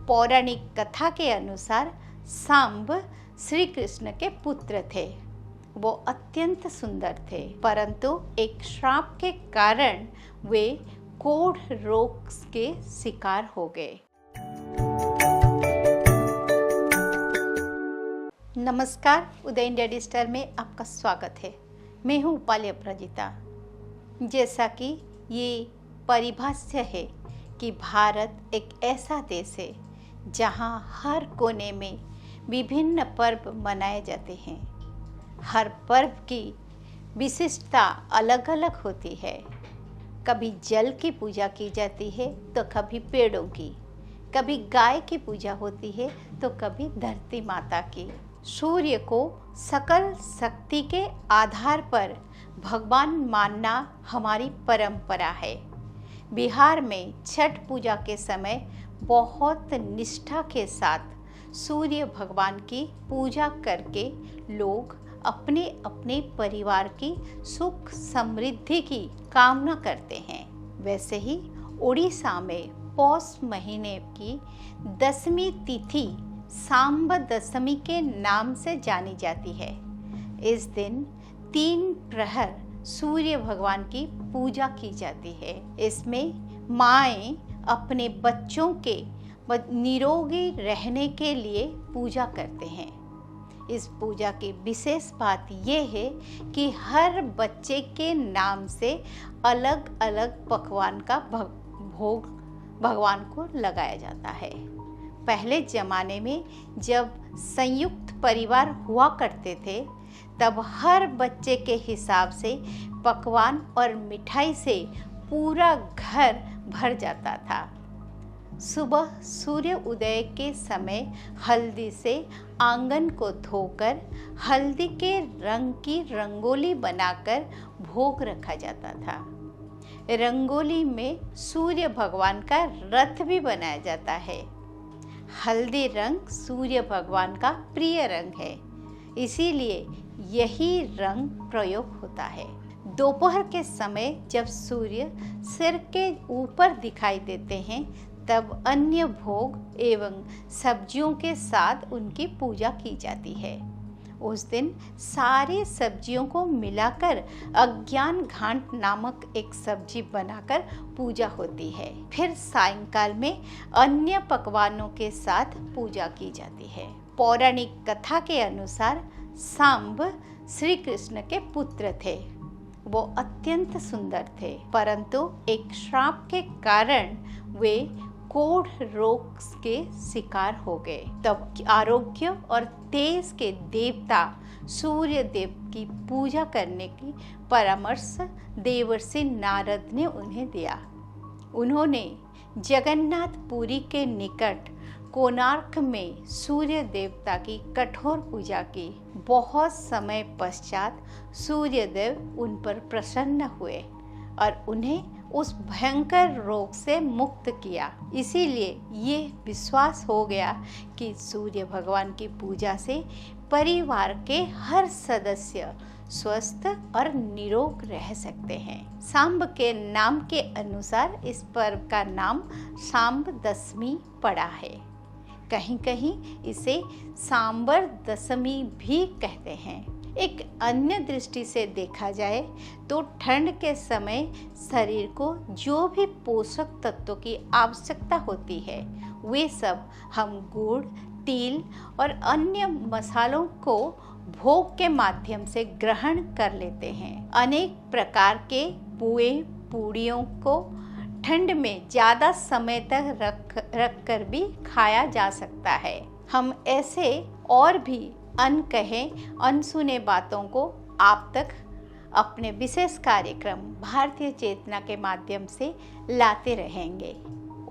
पौराणिक कथा के अनुसार सांब श्री कृष्ण के पुत्र थे। वो अत्यंत सुंदर थे, परंतु एक श्राप के कारण वे कोढ़ रोग के शिकार हो गए। नमस्कार, उदय इंडिया डिजिटल में आपका स्वागत है। मैं हूँ उपाली अपराजिता। जैसा कि ये परिभाष्य है कि भारत एक ऐसा देश है जहाँ हर कोने में विभिन्न पर्व मनाए जाते हैं। हर पर्व की विशिष्टता अलग अलग होती है। कभी जल की पूजा की जाती है तो कभी पेड़ों की, कभी गाय की पूजा होती है तो कभी धरती माता की। सूर्य को सकल शक्ति के आधार पर भगवान मानना हमारी परंपरा है। बिहार में छठ पूजा के समय बहुत निष्ठा के साथ सूर्य भगवान की पूजा करके लोग अपने अपने परिवार की सुख समृद्धि की कामना करते हैं। वैसे ही उड़ीसा में पौष महीने की 10वीं तिथि सांब दशमी के नाम से जानी जाती है। इस दिन 3 प्रहर सूर्य भगवान की पूजा की जाती है। इसमें माएँ अपने बच्चों के निरोगी रहने के लिए पूजा करते हैं। इस पूजा की विशेष बात यह है कि हर बच्चे के नाम से अलग अलग पकवान का भोग भगवान को लगाया जाता है। पहले ज़माने में जब संयुक्त परिवार हुआ करते थे, तब हर बच्चे के हिसाब से पकवान और मिठाई से पूरा घर भर जाता था। सुबह सूर्य उदय के समय हल्दी से आंगन को धोकर हल्दी के रंग की रंगोली बनाकर भोग रखा जाता था। रंगोली में सूर्य भगवान का रथ भी बनाया जाता है। हल्दी रंग सूर्य भगवान का प्रिय रंग है, इसीलिए यही रंग प्रयोग होता है। दोपहर के समय जब सूर्य सिर के ऊपर दिखाई देते हैं, तब अन्य भोग एवं सब्जियों के साथ उनकी पूजा की जाती है। उस दिन सारी सब्जियों को मिलाकर अज्ञान घाट नामक एक सब्जी बनाकर पूजा होती है। फिर सायंकाल में अन्य पकवानों के साथ पूजा की जाती है। पौराणिक कथा के अनुसार सांब श्री कृष्ण के पुत्र थे। वो अत्यंत सुंदर थे, परंतु एक श्राप के कारण वे कोढ़ रोग के शिकार हो गए। तब आरोग्य और तेज के देवता सूर्य देव की पूजा करने की परामर्श देवर्षि नारद ने उन्हें दिया। उन्होंने जगन्नाथपुरी के निकट कोणार्क में सूर्य देवता की कठोर पूजा की। बहुत समय पश्चात सूर्य देव उन पर प्रसन्न हुए और उन्हें उस भयंकर रोग से मुक्त किया। इसीलिए ये विश्वास हो गया कि सूर्य भगवान की पूजा से परिवार के हर सदस्य स्वस्थ और निरोग रह सकते हैं। सांब के नाम के अनुसार इस पर्व का नाम सांब दशमी पड़ा है। कहीं कहीं इसे सांबर दशमी भी कहते हैं। एक अन्य दृष्टि से देखा जाए तो ठंड के समय शरीर को जो भी पोषक तत्वों की आवश्यकता होती है, वे सब हम गुड़, तिल और अन्य मसालों को भोग के माध्यम से ग्रहण कर लेते हैं। अनेक प्रकार के पुए पूड़ियों को ठंड में ज़्यादा समय तक रख कर भी खाया जा सकता है। हम ऐसे और भी अनकहे अनसुने बातों को आप तक अपने विशेष कार्यक्रम भारतीय चेतना के माध्यम से लाते रहेंगे।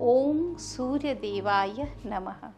ओम सूर्य देवाय नमः।